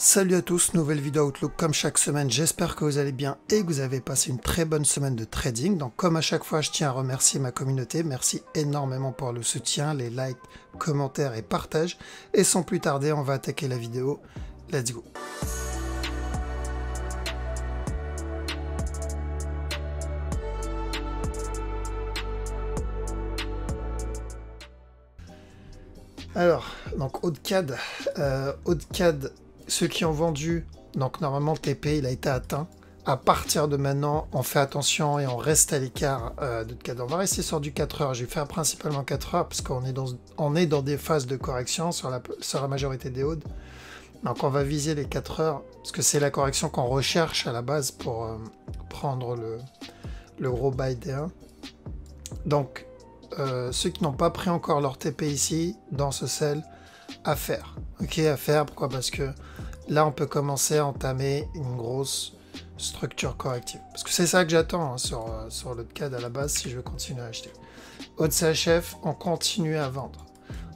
Salut à tous, nouvelle vidéo Outlook comme chaque semaine, j'espère que vous allez bien et que vous avez passé une très bonne semaine de trading. Donc comme à chaque fois, je tiens à remercier ma communauté, merci énormément pour le soutien, les likes, commentaires et partages. Et sans plus tarder, on va attaquer la vidéo, let's go. Alors, donc Haut-de-CAD, ceux qui ont vendu, donc normalement le TP il a été atteint. À partir de maintenant, on fait attention et on reste à l'écart de CAD. On va rester sur du 4 heures. J'ai fait principalement 4 heures parce qu'on est dans des phases de correction sur la majorité des hauts. Donc on va viser les 4 heures parce que c'est la correction qu'on recherche à la base pour prendre le gros buy D1. Donc ceux qui n'ont pas pris encore leur TP ici, dans ce sell, à faire. Ok, à faire. Pourquoi? Parce que là, on peut commencer à entamer une grosse structure corrective. Parce que c'est ça que j'attends hein, sur le CAD à la base si je veux continuer à acheter. Haut de CHF, on continue à vendre.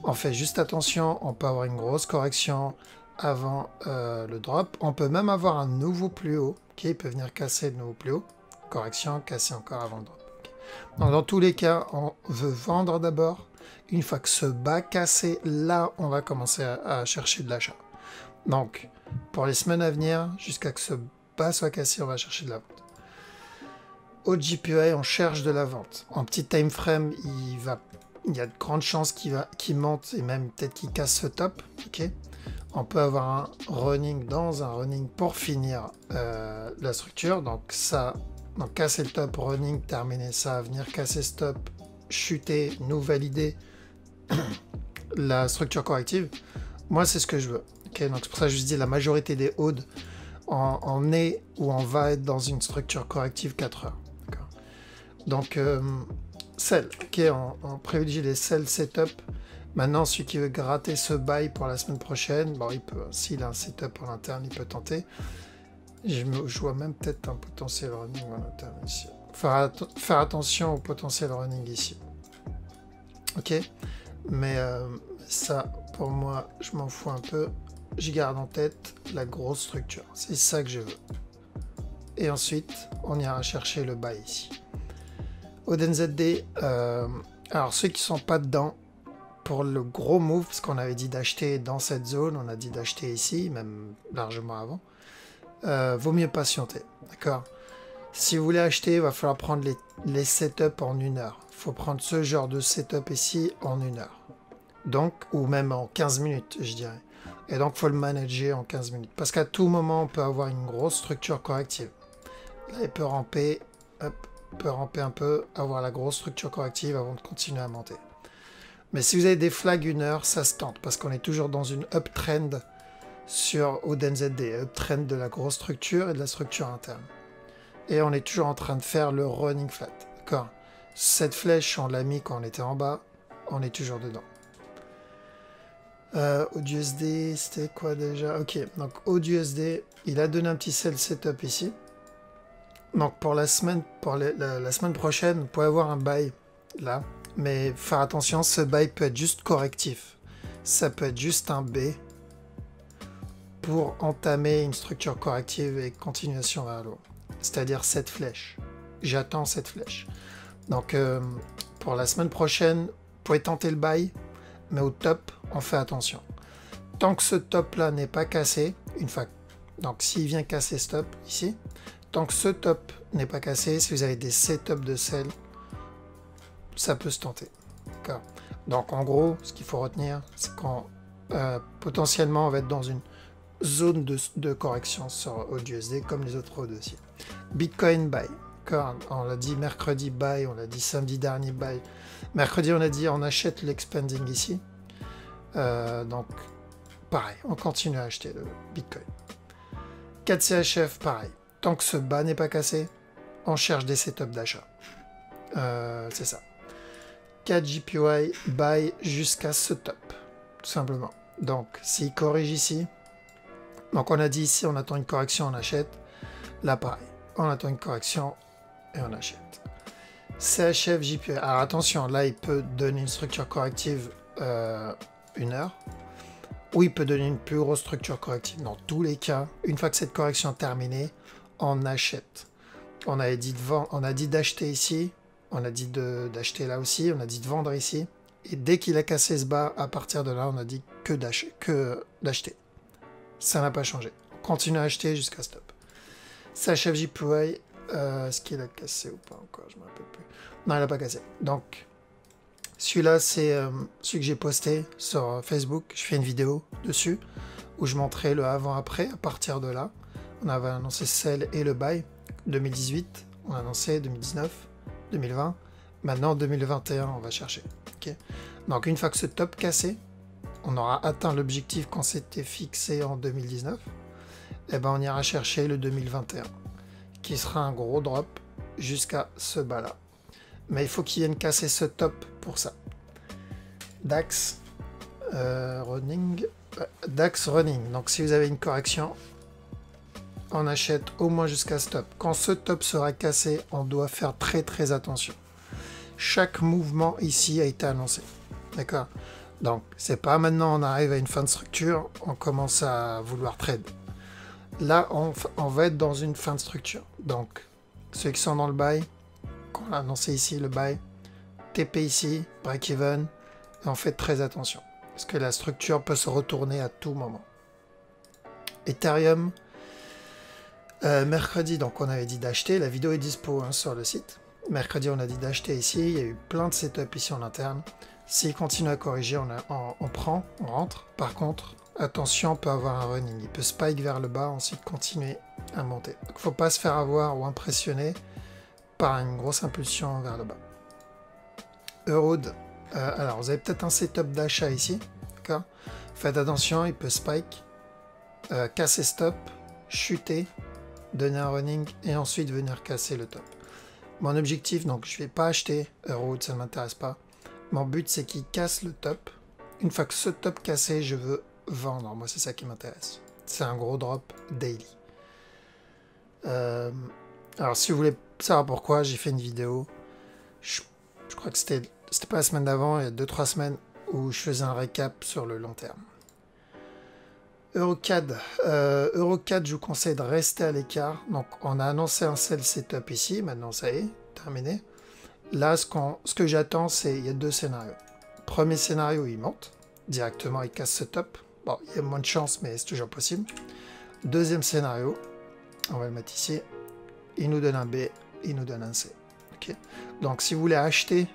On fait juste attention, on peut avoir une grosse correction avant le drop. On peut même avoir un nouveau plus haut. Ok, il peut venir casser de nouveau plus haut. Correction, casser encore avant le drop. Donc dans tous les cas, on veut vendre d'abord. Une fois que ce bas cassé, là, on va commencer à chercher de l'achat. Donc, pour les semaines à venir, jusqu'à que ce bas soit cassé, on va chercher de la vente. Au JPY, on cherche de la vente. En petit time frame, il y a de grandes chances qu'il monte et même peut-être qu'il casse ce top. Okay, on peut avoir un running dans un running pour finir la structure. Donc ça, donc casser le top, running, terminer ça, venir casser ce top, chuter, nous valider la structure corrective. Moi, c'est ce que je veux. Okay, donc c'est pour ça que je vous dis la majorité des odds, on est ou on va être dans une structure corrective 4 heures. Donc, sell. Ok, on privilégie les sell setup. Maintenant, celui qui veut gratter ce buy pour la semaine prochaine, bon, il peut, s'il a un setup en interne, il peut tenter. Je vois même peut-être un potentiel running en interne ici. Faire attention au potentiel running ici. Ok, mais ça, pour moi, je m'en fous un peu. Je garde en tête la grosse structure. C'est ça que je veux. Et ensuite, on ira chercher le buy ici. Au DNZD, alors ceux qui sont pas dedans, pour le gros move, parce qu'on avait dit d'acheter dans cette zone, on a dit d'acheter ici, même largement avant, vaut mieux patienter. D'accord? Si vous voulez acheter, il va falloir prendre les setups en 1 heure. Il faut prendre ce genre de setup ici en 1 heure. Donc, ou même en 15 minutes, je dirais. Et donc, il faut le manager en 15 minutes. Parce qu'à tout moment, on peut avoir une grosse structure corrective. Là, il peut ramper, hop, peut ramper un peu, avoir la grosse structure corrective avant de continuer à monter. Mais si vous avez des flags 1 heure, ça se tente. Parce qu'on est toujours dans une uptrend sur ODNZD. Uptrend de la grosse structure et de la structure interne. Et on est toujours en train de faire le running flat. D'accord? Cette flèche, on l'a mis quand on était en bas. On est toujours dedans. AUDUSD, c'était quoi déjà? Ok, donc AUDUSD, il a donné un petit sell setup ici. Donc pour la semaine, la semaine prochaine, vous pouvez avoir un buy là. Mais faire attention, ce buy peut être juste correctif. Ça peut être juste un B pour entamer une structure corrective et continuation vers le haut. C'est-à-dire cette flèche. J'attends cette flèche. Donc pour la semaine prochaine, vous pouvez tenter le buy. Mais au top, on fait attention. Tant que ce top là n'est pas cassé, une fois, donc s'il vient casser ce top ici, tant que ce top n'est pas cassé, si vous avez des setups de sell, ça peut se tenter. Donc en gros, ce qu'il faut retenir, c'est qu'on potentiellement on va être dans une zone de correction sur AUDUSD comme les autres dossiers. Bitcoin buy. On l'a dit mercredi buy, on l'a dit samedi dernier buy. Mercredi on a dit on achète l'expanding ici. Donc pareil, on continue à acheter le Bitcoin. 4CHF pareil. Tant que ce bas n'est pas cassé, on cherche des setups d'achat. C'est ça. 4JPY buy jusqu'à ce top. Tout simplement. Donc s'il corrige ici, donc on a dit ici on attend une correction, on achète. Là pareil, on attend une correction et on achète. CHF, JPY. Alors attention, là il peut donner une structure corrective 1 heure. ou il peut donner une plus grosse structure corrective. Dans tous les cas, une fois que cette correction est terminée, on achète. On a dit de vendre, on a dit d'acheter ici, on a dit d'acheter là aussi, on a dit de vendre ici. Et dès qu'il a cassé ce bas, à partir de là, on a dit que d'acheter. Ça n'a pas changé. On continue à acheter jusqu'à stop. CHF JPY, est-ce qu'il a cassé ou pas encore? Je ne me rappelle plus. Non, il n'a pas cassé. Donc, celui-là, c'est celui que j'ai posté sur Facebook. Je fais une vidéo dessus où je montrais le avant-après. À partir de là, on avait annoncé sell et le buy. 2018, on a annoncé 2019, 2020. Maintenant, 2021, on va chercher. Okay. Donc, une fois que ce top cassé, on aura atteint l'objectif qu'on s'était fixé en 2019. Et ben, on ira chercher le 2021, qui sera un gros drop jusqu'à ce bas-là. Mais il faut qu'il vienne casser ce top pour ça. DAX running. DAX running. Donc, si vous avez une correction, on achète au moins jusqu'à stop. Quand ce top sera cassé, on doit faire très attention. Chaque mouvement ici a été annoncé. D'accord? Donc, c'est pas maintenant on arrive à une fin de structure, on commence à vouloir trade. Là, on va être dans une fin de structure. Donc, ceux qui sont dans le buy, qu'on a annoncé ici, le buy, TP ici, break-even, et on fait très attention. Parce que la structure peut se retourner à tout moment. Ethereum, mercredi, donc on avait dit d'acheter, la vidéo est dispo hein, sur le site. Mercredi, on a dit d'acheter ici, il y a eu plein de setups ici en interne. S'il continue à corriger, on prend, on rentre. Par contre, attention, on peut avoir un running. Il peut spike vers le bas, ensuite continuer à monter. Donc, il ne faut pas se faire avoir ou impressionner par une grosse impulsion vers le bas. Eurood, alors vous avez peut-être un setup d'achat ici. D'accord ? Faites attention, il peut spike, casser stop, chuter, donner un running et ensuite venir casser le top. Mon objectif, donc je ne vais pas acheter Eurood, ça ne m'intéresse pas. Mon but, c'est qu'il casse le top. Une fois que ce top cassé, je veux vendre. Moi, c'est ça qui m'intéresse. C'est un gros drop daily. Alors, si vous voulez savoir pourquoi, j'ai fait une vidéo. Je crois que c'était pas la semaine d'avant, il y a 2-3 semaines, où je faisais un récap sur le long terme. Eurocad. Eurocad, je vous conseille de rester à l'écart. Donc, on a annoncé un sell setup ici. Maintenant, ça y est, terminé. Là, ce que j'attends, c'est il y a deux scénarios. Premier scénario, il monte. Directement, il casse ce top. Bon, il y a moins de chance, mais c'est toujours possible. Deuxième scénario, on va le mettre ici. Il nous donne un B, il nous donne un C. Okay. Donc, si vous voulez acheter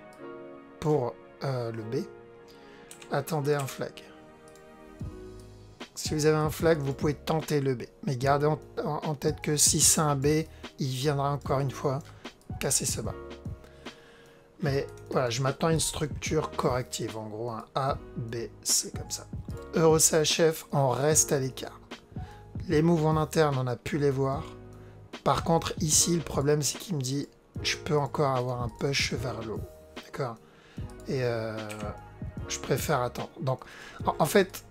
pour le B, attendez un flag. Si vous avez un flag, vous pouvez tenter le B. Mais gardez en tête que si c'est un B, il viendra encore une fois casser ce bas. Mais voilà, je m'attends à une structure corrective, en gros un A, B, C comme ça. EuroCHF, on reste à l'écart. Les moves en interne, on a pu les voir. Par contre, ici, le problème, c'est qu'il me dit, je peux encore avoir un push vers le haut. D'accord? Et je préfère attendre. Donc, en fait,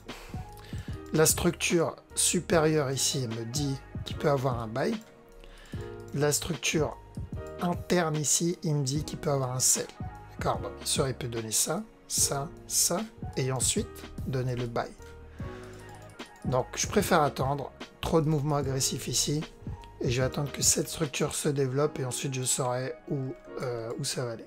la structure supérieure ici me dit qu'il peut avoir un buy. La structure interne ici, il me dit qu'il peut avoir un sell. D'accord, bien sûr, il peut donner ça, ça, ça, et ensuite donner le buy. Donc, je préfère attendre. Trop de mouvements agressifs ici, et je vais attendre que cette structure se développe, et ensuite je saurai où ça va aller.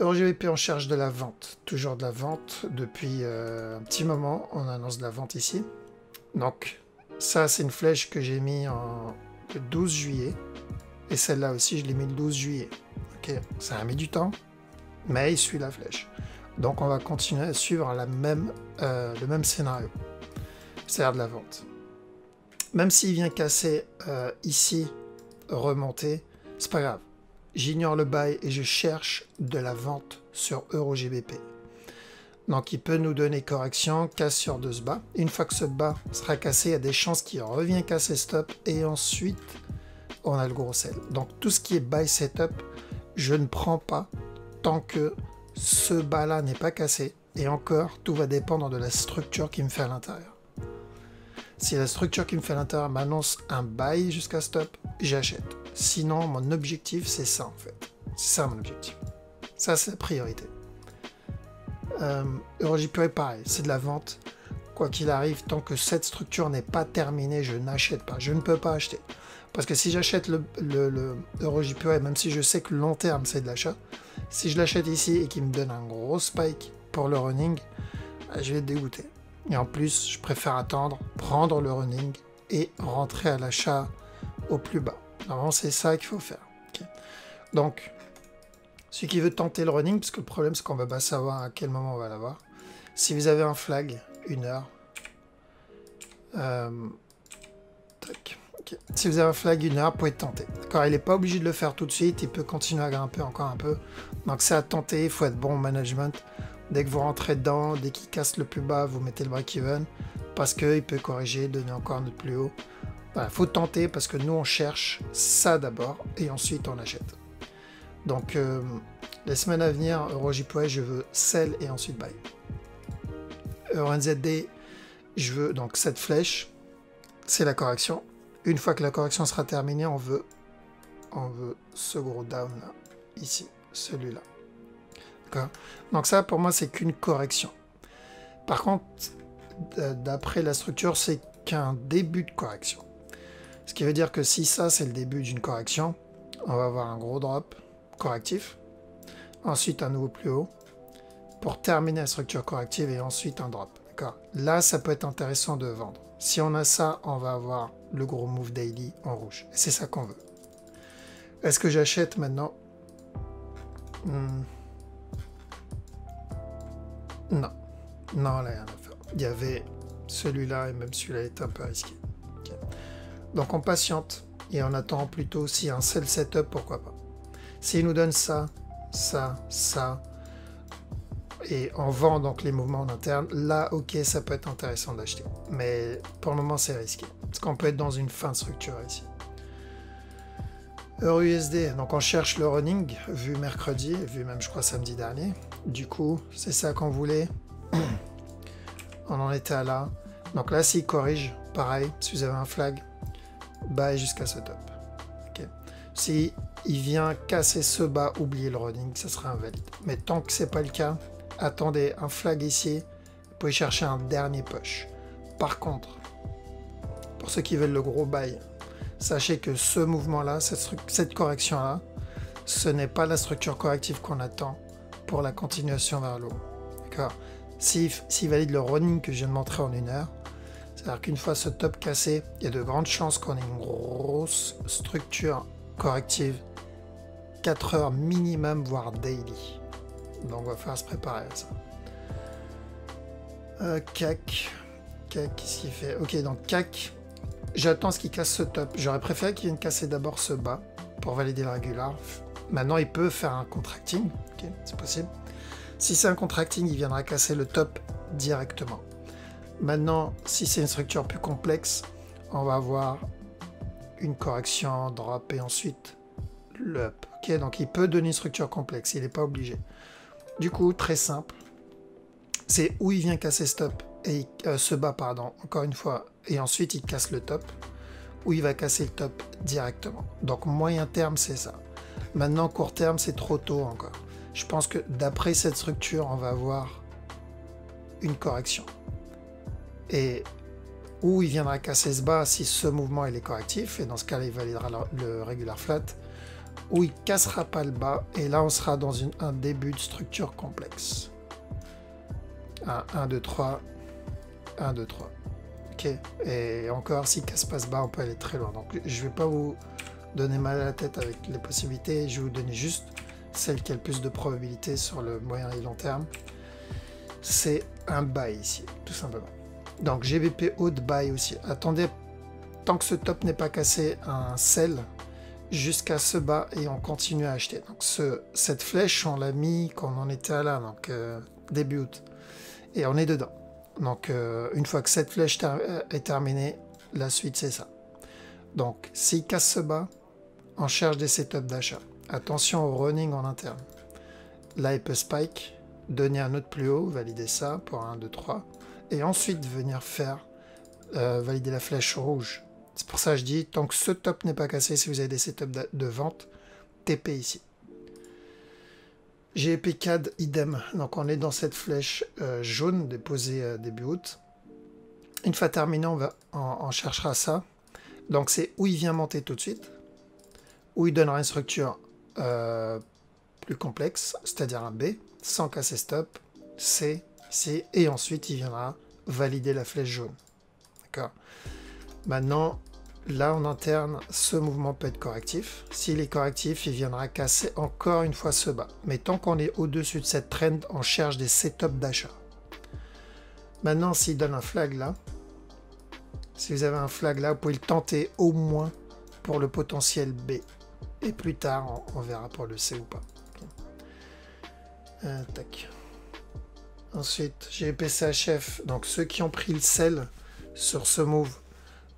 EuroGBP, on cherche de la vente. Toujours de la vente depuis un petit moment. On annonce de la vente ici. Donc, ça, c'est une flèche que j'ai mis le 12 juillet. Et celle-là aussi, je l'ai mis le 12 juillet. Ok, ça a mis du temps, mais il suit la flèche. Donc, on va continuer à suivre le même scénario. C'est-à-dire de la vente. Même s'il vient casser ici, remonter, c'est pas grave. J'ignore le buy et je cherche de la vente sur EuroGBP. Donc, il peut nous donner correction, cassure de ce bas. Une fois que ce bas sera cassé, il y a des chances qu'il revienne casser stop et ensuite on a le gros sell. Donc tout ce qui est buy setup, je ne prends pas tant que ce bas là n'est pas cassé. Et encore, tout va dépendre de la structure qui me fait à l'intérieur. Si la structure qui me fait à l'intérieur m'annonce un buy jusqu'à stop, j'achète. Sinon, mon objectif, c'est ça en fait. C'est ça mon objectif. Ça, c'est la priorité. EuroJPY, pareil, c'est de la vente. quoi qu'il arrive, tant que cette structure n'est pas terminée, je n'achète pas. Je ne peux pas acheter. Parce que si j'achète le EuroJPY, même si je sais que le long terme c'est de l'achat, si je l'achète ici et qu'il me donne un gros spike pour le running, je vais être dégoûté. Et en plus, je préfère attendre, prendre le running et rentrer à l'achat au plus bas. Normalement, c'est ça qu'il faut faire. Okay. Donc, celui qui veut tenter le running, parce que le problème, c'est qu'on ne va pas savoir à quel moment on va l'avoir. Si vous avez un flag, 1 heure. Tac. Okay. Si vous avez un flag 1 heure, vous pouvez tenter. D'accord, il n'est pas obligé de le faire tout de suite, il peut continuer à grimper encore un peu. Donc c'est à tenter, il faut être bon au management. Dès que vous rentrez dedans, dès qu'il casse le plus bas, vous mettez le break-even. Parce qu'il peut corriger, donner encore un autre plus haut. Voilà, faut tenter parce que nous on cherche ça d'abord et ensuite on achète. Donc les semaines à venir, EuroJPY, je veux sell et ensuite buy. EuroNZD, je veux donc cette flèche, c'est la correction. Une fois que la correction sera terminée, on veut ce gros down là, ici, celui-là. D'accord. Donc ça, pour moi, c'est qu'une correction. Par contre, d'après la structure, c'est qu'un début de correction. Ce qui veut dire que si ça, c'est le début d'une correction, on va avoir un gros drop correctif, ensuite un nouveau plus haut, pour terminer la structure corrective et ensuite un drop. D'accord. Là, ça peut être intéressant de vendre. Si on a ça, on va avoir le gros move daily en rouge. Et c'est ça qu'on veut. Est-ce que j'achète maintenant? Non. Non, là, il y a rien à faire. Il y avait celui-là et même celui-là est un peu risqué. Okay. Donc on patiente et on attend plutôt si un sell setup, pourquoi pas. S'il nous donne ça, ça, ça, et on vend donc les mouvements en interne, là, ok, ça peut être intéressant d'acheter. Mais pour le moment, c'est risqué. Parce qu'on peut être dans une fin de structure ici. EURUSD, donc on cherche le running, vu mercredi, vu même, je crois, samedi dernier. Du coup, c'est ça qu'on voulait. On en était à là. Donc là, s'il corrige, pareil, si vous avez un flag, buy jusqu'à ce top. Okay. Si il vient casser ce bas, oubliez le running, ça sera invalide. Mais tant que c'est pas le cas, attendez un flag ici, vous pouvez chercher un dernier push. Par contre, pour ceux qui veulent le gros buy, sachez que ce mouvement-là, cette correction-là, ce n'est pas la structure corrective qu'on attend pour la continuation vers le haut. D'accord. S'il valide le running que je viens de montrer en 1 heure, c'est-à-dire qu'une fois ce top cassé, il y a de grandes chances qu'on ait une grosse structure corrective, 4 heures minimum, voire daily. Donc on va falloir se préparer à ça. CAC, qu'est-ce qu'il fait? Ok, donc CAC, j'attends ce qu'il casse ce top. J'aurais préféré qu'il vienne casser d'abord ce bas pour valider le régular. Maintenant, il peut faire un contracting, ok, c'est possible. Si c'est un contracting, il viendra casser le top directement. Maintenant, si c'est une structure plus complexe, on va avoir une correction, drop et ensuite le up. Ok, donc il peut donner une structure complexe, il n'est pas obligé. Du coup, très simple, c'est où il vient casser ce top et ce bas, pardon, encore une fois, et ensuite il casse le top, ou il va casser le top directement. Donc moyen terme, c'est ça. Maintenant, court terme, c'est trop tôt encore. Je pense que d'après cette structure, on va avoir une correction. Et où il viendra casser ce bas si ce mouvement il est correctif, et dans ce cas-là, il validera le regular flat, où il cassera pas le bas, et là, on sera dans un début de structure complexe. 1, 2, 3, 1, 2, 3. Ok, et encore, s'il casse pas ce bas, on peut aller très loin. Donc, je vais pas vous donner mal à la tête avec les possibilités, je vais vous donner juste celle qui a le plus de probabilité sur le moyen et long terme. C'est un buy ici, tout simplement. Donc GBP haute buy aussi. Attendez, tant que ce top n'est pas cassé, un sell jusqu'à ce bas et on continue à acheter. Donc cette flèche, on l'a mis quand on en était là, donc début août. Et on est dedans. Donc une fois que cette flèche est terminée, la suite c'est ça. Donc s'il casse ce bas, on cherche des setups d'achat. Attention au running en interne. Là, il peut spike, donner un autre plus haut, valider ça pour 1, 2, 3, et ensuite venir faire valider la flèche rouge. C'est pour ça que je dis, tant que ce top n'est pas cassé, si vous avez des setups de vente, TP ici. GEP CAD, idem. Donc on est dans cette flèche jaune déposée début août. Une fois terminé, on cherchera ça. Donc c'est où il vient monter tout de suite, où il donnera une structure plus complexe, c'est-à-dire un B, sans casser stop, C, C, et ensuite il viendra valider la flèche jaune. D'accord. Maintenant, là en interne, ce mouvement peut être correctif. S'il est correctif, il viendra casser encore une fois ce bas. Mais tant qu'on est au-dessus de cette trend, on cherche des setups d'achat. Maintenant, s'il donne un flag là, si vous avez un flag là, vous pouvez le tenter au moins pour le potentiel B. Et plus tard, on verra pour le C ou pas. Tac. Ensuite, GBP-CHF. Donc ceux qui ont pris le sell sur ce move,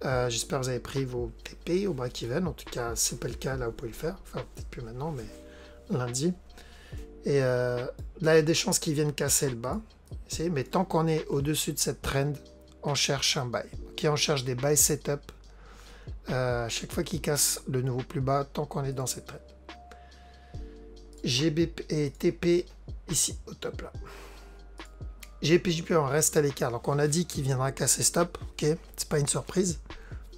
j'espère que vous avez pris vos TP au break-even. En tout cas, c'est pas le cas, là vous pouvez le faire. Enfin, peut-être plus maintenant, mais lundi. Et là, il y a des chances qu'ils viennent casser le bas. Ici. Mais tant qu'on est au-dessus de cette trend, on cherche un buy. Okay, on cherche des buy setup. Chaque fois qu'ils cassent le nouveau plus bas, tant qu'on est dans cette trend. GBP et TP ici au top là. GPJP on reste à l'écart. Donc on a dit qu'il viendra casser stop. Ok, c'est pas une surprise.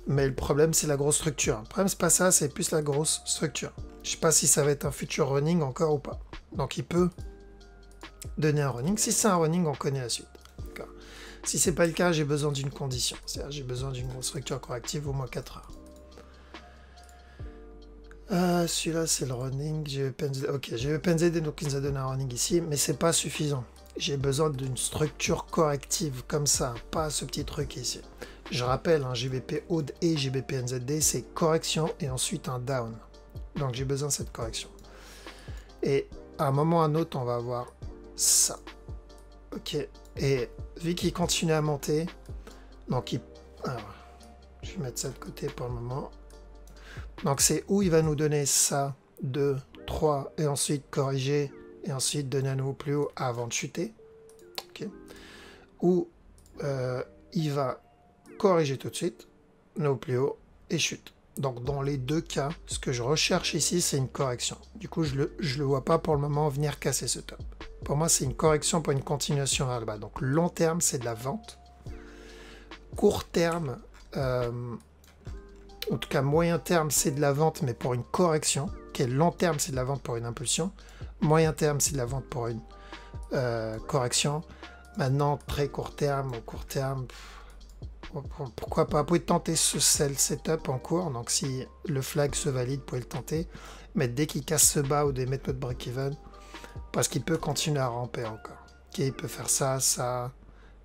Mais le problème c'est la grosse structure. Le problème c'est pas ça, c'est plus la grosse structure. Je sais pas si ça va être un futur running encore ou pas. Donc il peut donner un running. Si c'est un running, on connaît la suite. Si c'est pas le cas, j'ai besoin d'une condition. C'est-à-dire j'ai besoin d'une grosse structure corrective au moins 4 heures. Celui-là c'est le running. Ok, j'ai PNZD donc il nous a donné un running ici, mais c'est pas suffisant. J'ai besoin d'une structure corrective comme ça, pas ce petit truc ici. Je rappelle, hein, GBP Odd et GBP NZD, c'est correction et ensuite un down. Donc j'ai besoin de cette correction. Et à un moment ou à un autre, on va avoir ça. Ok. Et vu qu'il continue à monter, donc alors, je vais mettre ça de côté pour le moment. Donc c'est où il va nous donner ça, 2, 3, et ensuite corriger, et ensuite donner à nouveau plus haut avant de chuter. Okay. Ou il va corriger tout de suite, nouveau plus haut, et chute. Donc dans les deux cas, ce que je recherche ici, c'est une correction. Du coup, je le vois pas pour le moment venir casser ce top. Pour moi, c'est une correction pour une continuation vers le bas. Donc long terme, c'est de la vente. Court terme, en tout cas moyen terme, c'est de la vente, mais pour une correction. Okay, long terme, c'est de la vente pour une impulsion. Moyen terme, c'est de la vente pour une correction. Maintenant, très court terme, au court terme, pourquoi pas. Vous pouvez tenter ce sell setup en cours. Donc si le flag se valide, vous pouvez le tenter. Mais dès qu'il casse ce bas ou des méthodes break-even, parce qu'il peut continuer à ramper encore. Okay, il peut faire ça, ça,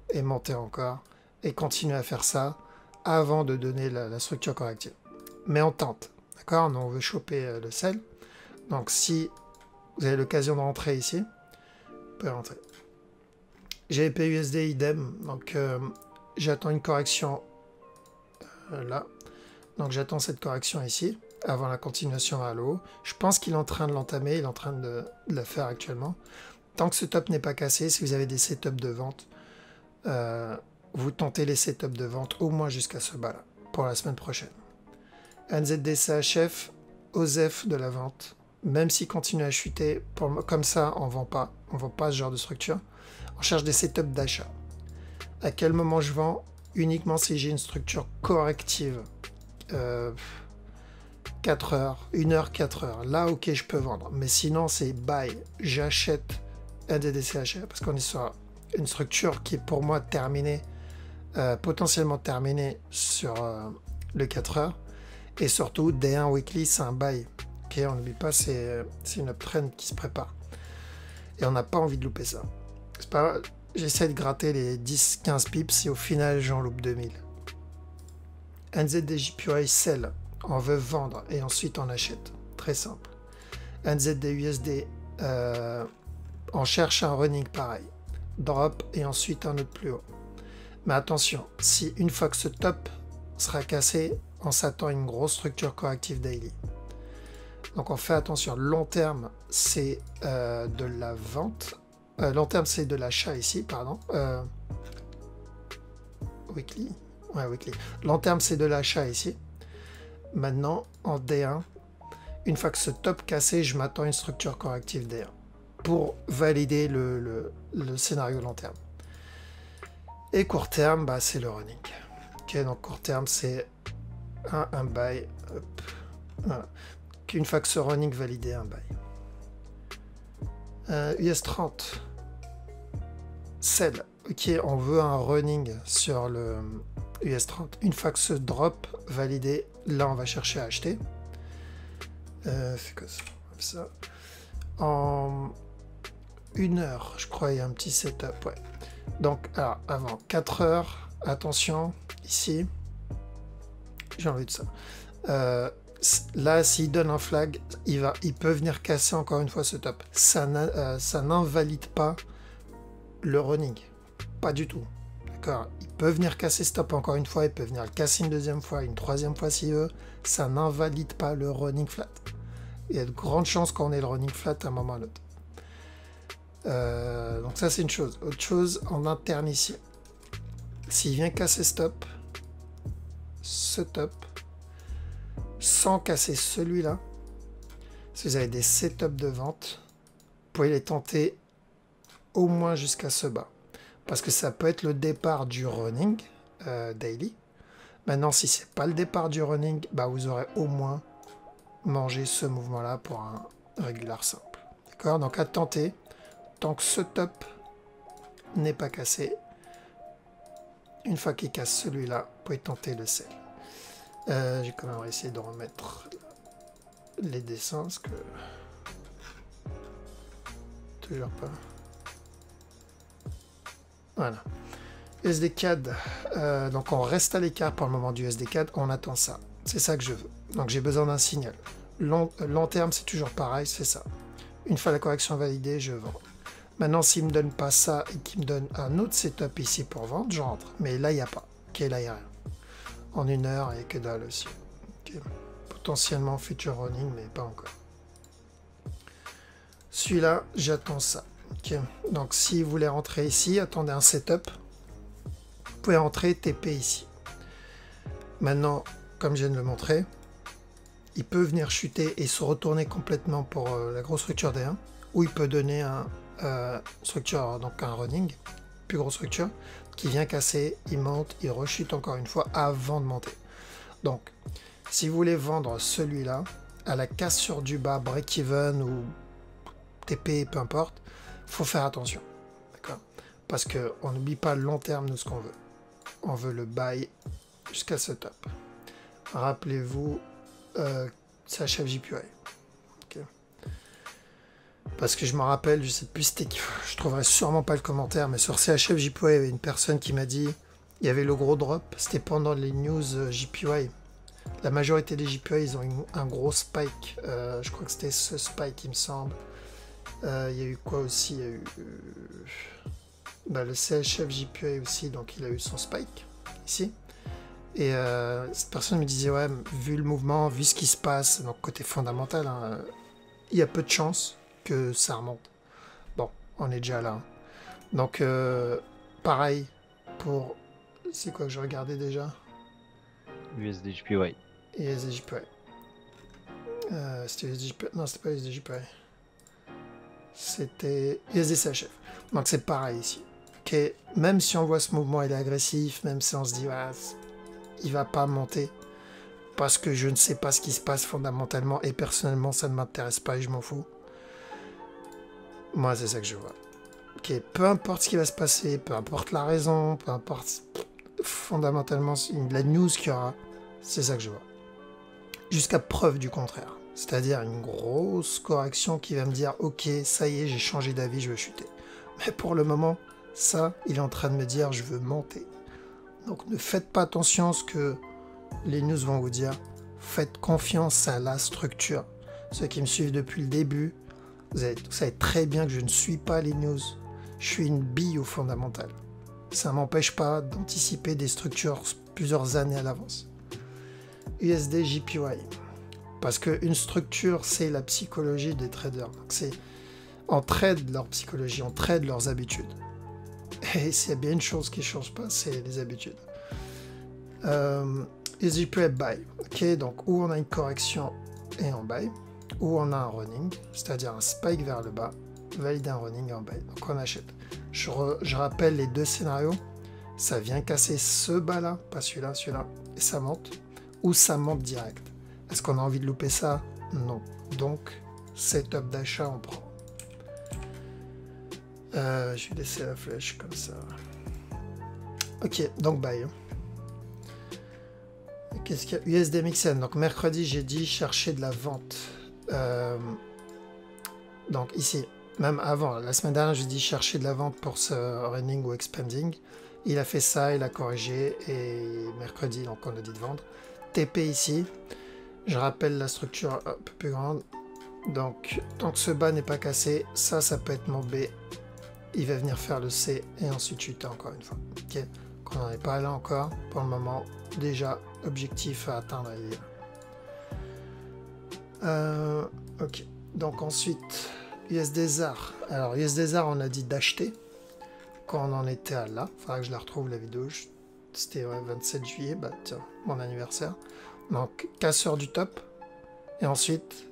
et monter encore. Et continuer à faire ça avant de donner la structure corrective. Mais on tente. D'accord? On veut choper le sell. Donc si vous avez l'occasion de rentrer ici, vous pouvez rentrer. GBP USD idem. Donc j'attends une correction là. Donc j'attends cette correction ici, avant la continuation vers le haut. Je pense qu'il est en train de l'entamer, il est en train de la faire actuellement. Tant que ce top n'est pas cassé, si vous avez des setups de vente, vous tentez les setups de vente au moins jusqu'à ce bas là, pour la semaine prochaine. NZD-CHF, OSEF de la vente, même s'il continue à chuter, comme ça on vend pas ce genre de structure. On cherche des setups d'achat. À quel moment je vends? Uniquement si j'ai une structure corrective. 4 heures, 1 heure, 4 heures. Là, ok, je peux vendre. Mais sinon, c'est buy. J'achète NZD-CHF parce qu'on est sur une structure qui est pour moi terminée, potentiellement terminée sur le 4 heures. Et surtout, D1 weekly, c'est un buy. Ok, on n'oublie pas, c'est une uptrend qui se prépare. Et on n'a pas envie de louper ça. C'est pas... J'essaie de gratter les 10-15 pips et au final, j'en loupe 2000. NZD-JPY sell. On veut vendre et ensuite on achète. Très simple. NZD-USD, on cherche un running pareil. Drop et ensuite un autre plus haut. Mais attention, si une fois que ce top sera cassé, on s'attend à une grosse structure corrective daily. Donc on fait attention. Long terme, c'est de la vente. Long terme, c'est de l'achat ici, pardon. Weekly. Ouais, weekly. Long terme, c'est de l'achat ici. Maintenant, en D1, une fois que ce top cassé, je m'attends à une structure corrective D1 pour valider le scénario long terme. Et court terme, bah, c'est le running. Ok, donc court terme, c'est un buy. Hop, voilà. Une fois que ce running validé, un buy. US30. Sell. Ok, on veut un running sur le US30. Une fois que ce drop validé, là, on va chercher à acheter. Fait que ça. En 1 heure, je crois, il y a un petit setup. Ouais. Donc, alors, avant 4 heures, attention, ici, j'ai envie de ça. Là, s'il donne un flag, il peut venir casser encore une fois ce top. Ça n'invalide pas le running. Pas du tout. D'accord. Il peut venir casser ce top encore une fois, il peut venir le casser une deuxième fois, une troisième fois s'il veut. Ça n'invalide pas le running flat. Il y a de grandes chances qu'on ait le running flat à un moment ou à l'autre. Donc ça, c'est une chose. Autre chose, en interne ici. S'il vient casser ce top, sans casser celui-là, si vous avez des setups de vente, vous pouvez les tenter au moins jusqu'à ce bas. Parce que ça peut être le départ du running daily. Maintenant, si c'est pas le départ du running, bah, vous aurez au moins mangé ce mouvement-là pour un régular simple. D'accord? Donc à tenter, tant que ce top n'est pas cassé, une fois qu'il casse celui-là, vous pouvez tenter le sell. J'ai quand même essayé de remettre les dessins parce que toujours pas. Voilà. USD CAD. Donc on reste à l'écart pour le moment du USD CAD. On attend ça. C'est ça que je veux. Donc j'ai besoin d'un signal. Long terme, c'est toujours pareil. C'est ça. Une fois la correction validée, je vends. Maintenant, s'il ne me donne pas ça et qu'il me donne un autre setup ici pour vendre, je rentre. Mais là, il n'y a pas. Ok, là, il n'y a rien. En 1 heure, et que dalle aussi. Okay. Potentiellement future running, mais pas encore. Celui-là, j'attends ça. Okay. Donc, si vous voulez rentrer ici, attendez un setup. Vous pouvez rentrer TP ici. Maintenant, comme je viens de le montrer, il peut venir chuter et se retourner complètement pour la grosse structure D1, ou il peut donner un structure, donc un running, plus grosse structure, qui vient casser, il monte, il rechute encore une fois avant de monter. Donc, si vous voulez vendre celui-là, à la cassure du bas, break-even ou TP, peu importe, faut faire attention. D'accord? Parce qu'on n'oublie pas le long terme de ce qu'on veut. On veut le buy jusqu'à ce top. Rappelez-vous, c'est HFJPY. Okay. Parce que je me rappelle, je sais plus c'était qui, je trouverai sûrement pas le commentaire, mais sur CHF JPY, il y avait une personne qui m'a dit, il y avait le gros drop, c'était pendant les news JPY. La majorité des JPY, ils ont eu un gros spike, je crois que c'était ce spike, il me semble. Il y a eu quoi aussi? Il y a eu le CHF JPY aussi, donc il a eu son spike, ici. Et cette personne me disait, ouais, vu le mouvement, vu ce qui se passe, donc côté fondamental, hein, il y a peu de chances que ça remonte. Bon, on est déjà là. Donc, pareil pour... C'est quoi que je regardais déjà? USDJPY. USDJPY. C'était USDJPY. Non, c'était pas USDJPY. C'était USDCHF. Donc, c'est pareil ici. Okay. Même si on voit ce mouvement, il est agressif, même si on se dit, ouais, il va pas monter, parce que je ne sais pas ce qui se passe fondamentalement, et personnellement, ça ne m'intéresse pas et je m'en fous. Moi, c'est ça que je vois. Ok, peu importe ce qui va se passer, peu importe la raison, peu importe fondamentalement la news qu'il y aura, c'est ça que je vois. Jusqu'à preuve du contraire. C'est-à-dire une grosse correction qui va me dire, ok, ça y est, j'ai changé d'avis, je veux chuter. Mais pour le moment, ça, il est en train de me dire, je veux monter. Donc ne faites pas attention à ce que les news vont vous dire. Faites confiance à la structure. Ceux qui me suivent depuis le début, vous savez très bien que je ne suis pas les news. Je suis une bille au fondamental. Ça ne m'empêche pas d'anticiper des structures plusieurs années à l'avance. USD JPY. Parce qu'une structure, c'est la psychologie des traders. Donc c'est on trade leur psychologie, on trade leurs habitudes. Et s'il y a bien une chose qui ne change pas, c'est les habitudes. USDJPY buy. Ok, donc où on a une correction et on buy, ou on a un running, c'est-à-dire un spike vers le bas, valide un running et on buy. Donc on achète. Je rappelle les deux scénarios. ça vient casser ce bas-là, pas celui-là, celui-là, et ça monte, ou ça monte direct. Est-ce qu'on a envie de louper ça? Non. Donc, setup d'achat, on prend. Je vais laisser la flèche comme ça. Ok, donc buy. Qu'est-ce qu'il y a? USDMXN. Donc mercredi, j'ai dit chercher de la vente. Donc ici, même avant, la semaine dernière, j'ai dit chercher de la vente pour ce running ou expanding. Il a fait ça, il a corrigé. Et mercredi, donc on a dit de vendre. TP ici. Je rappelle la structure un peu plus grande. Donc, tant que ce bas n'est pas cassé, ça peut être mon B. Il va venir faire le C et ensuite chuter encore une fois. Ok, on n'en est pas là encore. Pour le moment, déjà, objectif à atteindre. Ok, donc ensuite, USD-ZAR. Alors, USD-ZAR, on a dit d'acheter. Quand on en était à là, il faudra que je la retrouve la vidéo. C'était 27 juillet, bah tiens, mon anniversaire. Donc, casseur du top. Et ensuite,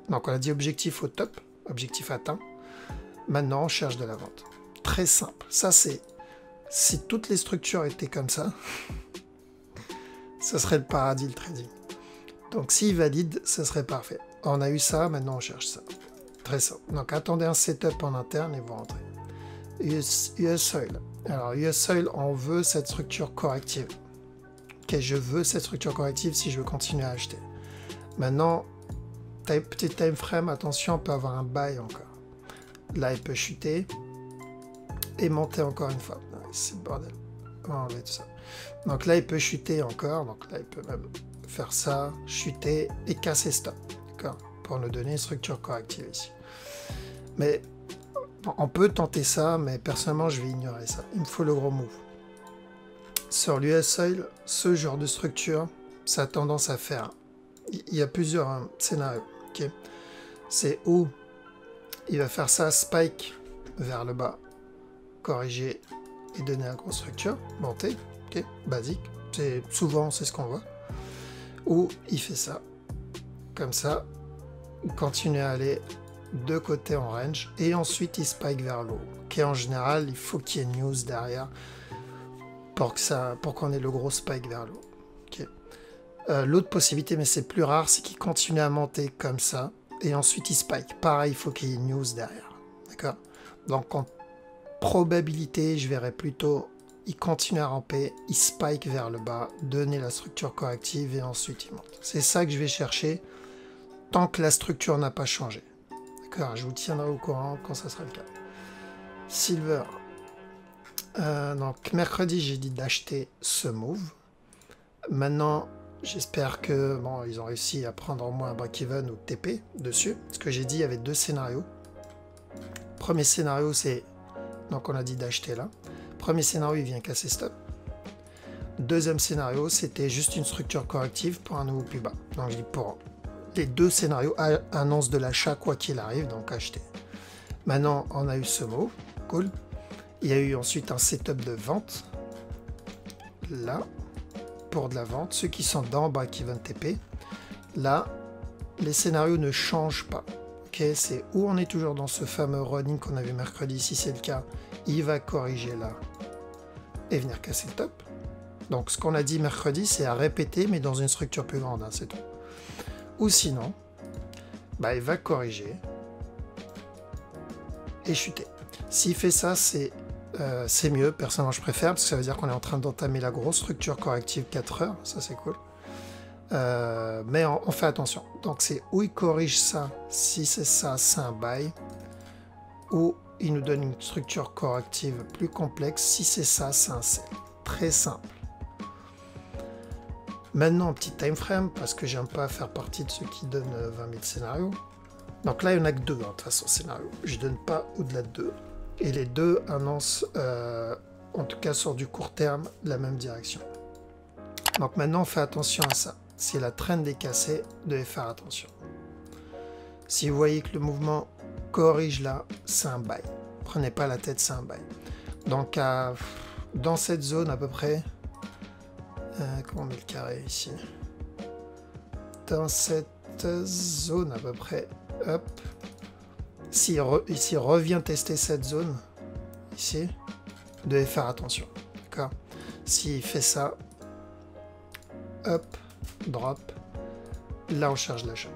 donc on a dit objectif au top, objectif atteint. Maintenant, on cherche de la vente. Très simple. Ça, c'est... Si toutes les structures étaient comme ça, ce serait le paradis, le trading. Donc, s'il valide, ce serait parfait. On a eu ça, maintenant on cherche ça. Très simple. Donc, attendez un setup en interne et vous rentrez. US Oil. Alors, US Oil, on veut cette structure corrective. Ok, je veux cette structure corrective si je veux continuer à acheter. Maintenant, petit time frame, attention, on peut avoir un buy encore. Là, il peut chuter et monter encore une fois. C'est le bordel. On va enlever tout ça. Donc là, il peut chuter encore. Donc là, il peut même faire ça, chuter et casser stop. D'accord? Pour nous donner une structure corrective ici. Mais on peut tenter ça, mais personnellement, je vais ignorer ça. Il me faut le gros move. Sur l'US Oil, ce genre de structure, ça a tendance à faire. Il y a plusieurs scénarios. Okay? C'est où il va faire ça, spike vers le bas, corriger et donner la grosse structure, monter, ok, basique. Souvent, c'est ce qu'on voit. Ou il fait ça, comme ça, il continue à aller de côté en range et ensuite il spike vers le haut. Okay, en général, il faut qu'il y ait une news derrière pour qu'on ait le gros spike vers le haut. Okay. L'autre possibilité, mais c'est plus rare, c'est qu'il continue à monter comme ça et ensuite il spike. Pareil, il faut qu'il y ait une news derrière. D'accord? Donc en probabilité, je verrais plutôt il continue à ramper, il spike vers le bas, donner la structure corrective et ensuite il monte. C'est ça que je vais chercher tant que la structure n'a pas changé. D'accord? Je vous tiendrai au courant quand ça sera le cas. Silver. Donc mercredi, j'ai dit d'acheter ce move. Maintenant, j'espère que bon, ils ont réussi à prendre au moins un break-even ou TP dessus. Ce que j'ai dit, il y avait deux scénarios. Premier scénario, c'est donc on a dit d'acheter là. Premier scénario, il vient casser stop. Deuxième scénario, c'était juste une structure corrective pour un nouveau plus bas. Donc je dis pour les deux scénarios, annonce de l'achat quoi qu'il arrive, donc acheter. Maintenant, on a eu ce mot, cool. Il y a eu ensuite un setup de vente, là, pour de la vente. Ceux qui sont dans break-even TP, là, les scénarios ne changent pas. Ok, c'est où on est toujours dans ce fameux running qu'on a vu mercredi. Si c'est le cas, il va corriger là et venir casser le top. Donc ce qu'on a dit mercredi, c'est à répéter, mais dans une structure plus grande, hein, c'est tout. Ou sinon, bah, il va corriger et chuter. S'il fait ça, c'est mieux. Personnellement, je préfère, parce que ça veut dire qu'on est en train d'entamer la grosse structure corrective 4 heures. Ça, c'est cool. Mais on fait attention. Donc, c'est où il corrige ça. Si c'est ça, c'est un buy. Ou il nous donne une structure corrective plus complexe. Si c'est ça, c'est un sell. Très simple. Maintenant, petit time frame, parce que j'aime pas faire partie de ceux qui donnent 20 000 scénarios. Donc là, il n'y en a que deux, hein, de toute façon, scénario. Je donne pas au-delà de deux. Et les deux annoncent, en tout cas sur du court terme, la même direction. Donc maintenant, on fait attention à ça. Si la trend est cassée, vous devez faire attention. Si vous voyez que le mouvement corrige là, c'est un buy. Prenez pas la tête, c'est un buy. Donc dans cette zone à peu près, comment on met le carré ici? Dans cette zone à peu près, hop. S'il revient tester cette zone, ici, vous devez faire attention. D'accord? s'il fait ça, hop, drop, là on charge l'achat.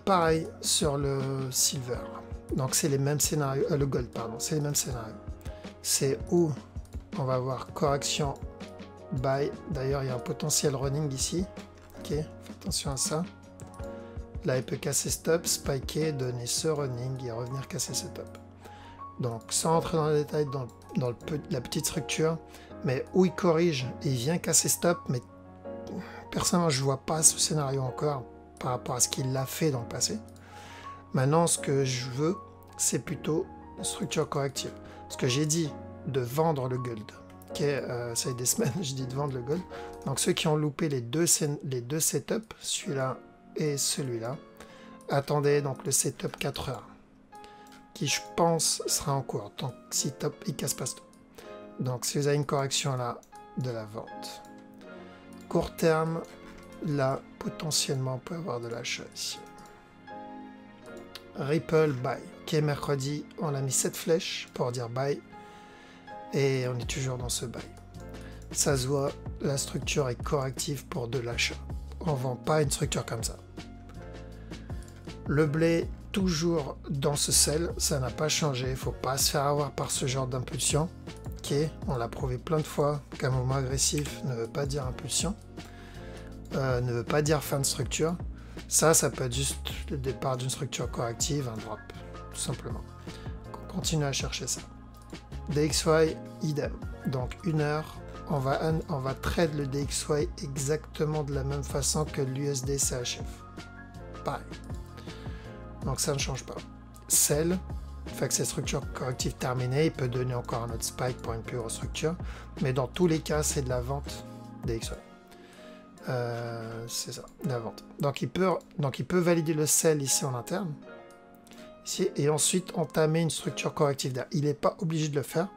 Pareil sur le silver. Donc c'est les mêmes scénarios, le gold pardon, c'est les mêmes scénarios. C'est où on va avoir correction buy. D'ailleurs il y a un potentiel running ici. Ok, faites attention à ça. Là il peut casser stop, spiker, donner ce running et revenir casser ce top. Donc sans rentrer dans les détails dans la petite structure, mais où il corrige et il vient casser stop, mais personnellement je vois pas ce scénario encore par rapport à ce qu'il a fait dans le passé. Maintenant, ce que je veux, c'est plutôt une structure corrective. Parce que j'ai dit de vendre le gold. Okay, ça fait des semaines, je dis de vendre le gold. Donc ceux qui ont loupé les deux setups, celui-là et celui-là, attendez donc le setup 4 heures, qui je pense sera en cours. Donc si top, il casse pas stop. Donc si vous avez une correction là, de la vente. Court terme, là, potentiellement, on peut avoir de l'achat ici. Ripple, buy. Ok, mercredi, on a mis 7 flèches pour dire buy. Et on est toujours dans ce buy. Ça se voit, la structure est corrective pour de l'achat. On ne vend pas une structure comme ça. Le blé, toujours dans ce sell, ça n'a pas changé. Il ne faut pas se faire avoir par ce genre d'impulsion. Ok, on l'a prouvé plein de fois qu'un mouvement agressif ne veut pas dire impulsion. Ne veut pas dire fin de structure. Ça peut être juste le départ d'une structure corrective, un drop, tout simplement. On continue à chercher ça. DXY, idem. Donc 1 heure, on va trade le DXY exactement de la même façon que l'USD CHF. Pareil. Donc ça ne change pas. Sell, fait que cette structure corrective terminée, il peut donner encore un autre spike pour une plus grosse structure. Mais dans tous les cas, c'est de la vente DXY. C'est ça, la vente. Donc il peut valider le sell ici en interne. Ici, et ensuite entamer une structure corrective derrière. Il n'est pas obligé de le faire,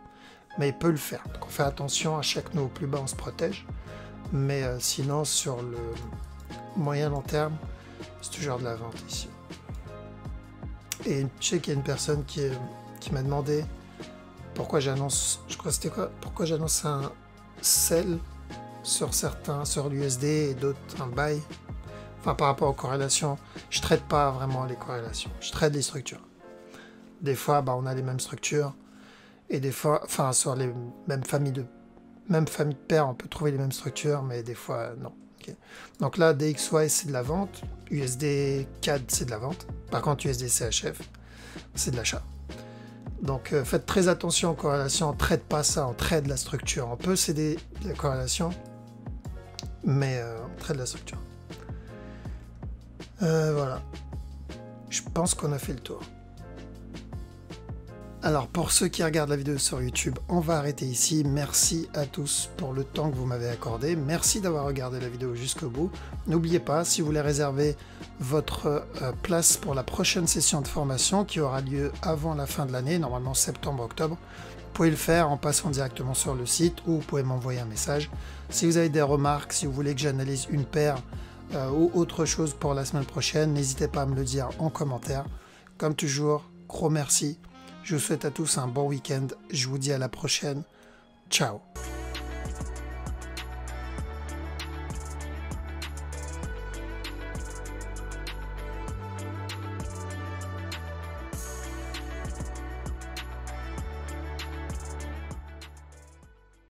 mais il peut le faire. Donc on fait attention, à chaque nœud au plus bas, on se protège. Mais sinon, sur le moyen long terme, c'est toujours de la vente ici. Et je sais qu'il y a une personne qui m'a demandé pourquoi j'annonce, je crois que c'était quoi, pourquoi j'annonce un sell sur certains, sur l'USD et d'autres un buy. Enfin, par rapport aux corrélations, je ne traite pas vraiment les corrélations, je traite les structures. Des fois, on a les mêmes structures, et des fois, enfin, sur les mêmes familles de paires, on peut trouver les mêmes structures, mais des fois, non. Okay. Donc là, DXY, c'est de la vente, USD CAD, c'est de la vente. Par contre, USD CHF, c'est de l'achat. Donc, faites très attention aux corrélations, on ne traite pas ça, on traite la structure. On peut céder la corrélation, mais on traite la structure. Voilà. Je pense qu'on a fait le tour. Alors pour ceux qui regardent la vidéo sur YouTube, on va arrêter ici. Merci à tous pour le temps que vous m'avez accordé. Merci d'avoir regardé la vidéo jusqu'au bout. N'oubliez pas, si vous voulez réserver votre place pour la prochaine session de formation qui aura lieu avant la fin de l'année, normalement septembre-octobre, vous pouvez le faire en passant directement sur le site ou vous pouvez m'envoyer un message. Si vous avez des remarques, si vous voulez que j'analyse une paire ou autre chose pour la semaine prochaine, n'hésitez pas à me le dire en commentaire. Comme toujours, gros merci. Je vous souhaite à tous un bon week-end. Je vous dis à la prochaine. Ciao.